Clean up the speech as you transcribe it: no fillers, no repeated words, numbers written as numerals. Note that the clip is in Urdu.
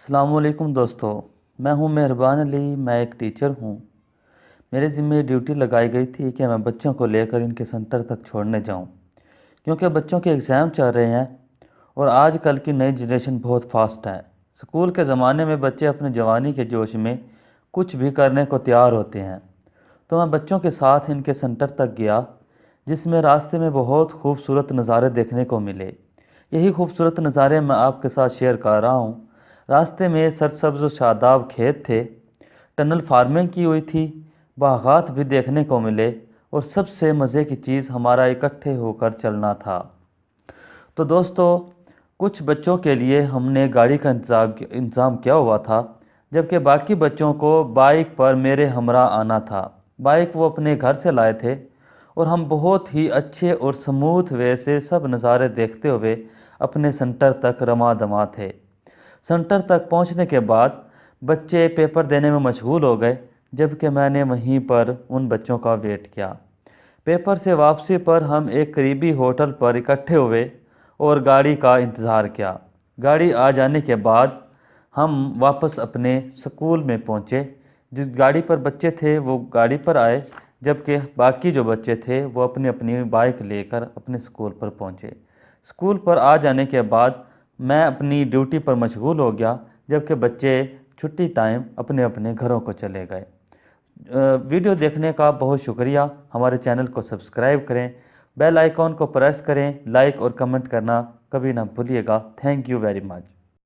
السلام علیکم دوستو، میں ہوں مہربان علی۔ میں ایک ٹیچر ہوں۔ میرے ذمہ یہ ڈیوٹی لگائی گئی تھی کہ میں بچوں کو لے کر ان کے سنٹر تک چھوڑنے جاؤں، کیونکہ بچوں کے ایگزام چل رہے ہیں اور آج کل کی نئی جنریشن بہت فاسٹ ہے۔ اسکول کے زمانے میں بچے اپنے جوانی کے جوش میں کچھ بھی کرنے کو تیار ہوتے ہیں، تو میں بچوں کے ساتھ ان کے سنٹر تک گیا، جس میں راستے میں بہت خوبصورت نظارے دیکھنے کو ملے۔ یہی خوبصورت نظارے میں آپ کے ساتھ شیئر کر رہا ہوں۔ راستے میں سرسبز و شاداب کھیت تھے، ٹنل فارمنگ کی ہوئی تھی، باغات بھی دیکھنے کو ملے، اور سب سے مزے کی چیز ہمارا اکٹھے ہو کر چلنا تھا۔ تو دوستو، کچھ بچوں کے لیے ہم نے گاڑی کا انتظام کیا ہوا تھا، جبکہ باقی بچوں کو بائک پر میرے ہمراہ آنا تھا۔ بائک وہ اپنے گھر سے لائے تھے، اور ہم بہت ہی اچھے اور سموتھ وے سے سب نظارے دیکھتے ہوئے اپنے سنٹر تک رواں دواں تھے۔ سنٹر تک پہنچنے کے بعد بچے پیپر دینے میں مشغول ہو گئے، جبکہ میں نے وہیں پر ان بچوں کا ویٹ کیا۔ پیپر سے واپسی پر ہم ایک قریبی ہوٹل پر اکٹھے ہوئے اور گاڑی کا انتظار کیا۔ گاڑی آ جانے کے بعد ہم واپس اپنے سکول میں پہنچے۔ جس گاڑی پر بچے تھے وہ گاڑی پر آئے، جبکہ باقی جو بچے تھے وہ اپنی اپنی بائک لے کر اپنے سکول پر پہنچے۔ سکول پر آ جانے کے بعد میں اپنی ڈیوٹی پر مشغول ہو گیا، جبکہ بچے چھٹی ٹائم اپنے اپنے گھروں کو چلے گئے۔ ویڈیو دیکھنے کا بہت شکریہ۔ ہمارے چینل کو سبسکرائب کریں، بیل آئیکن کو پریس کریں، لائک اور کمنٹ کرنا کبھی نہ بھولیے گا۔ Thank you very much.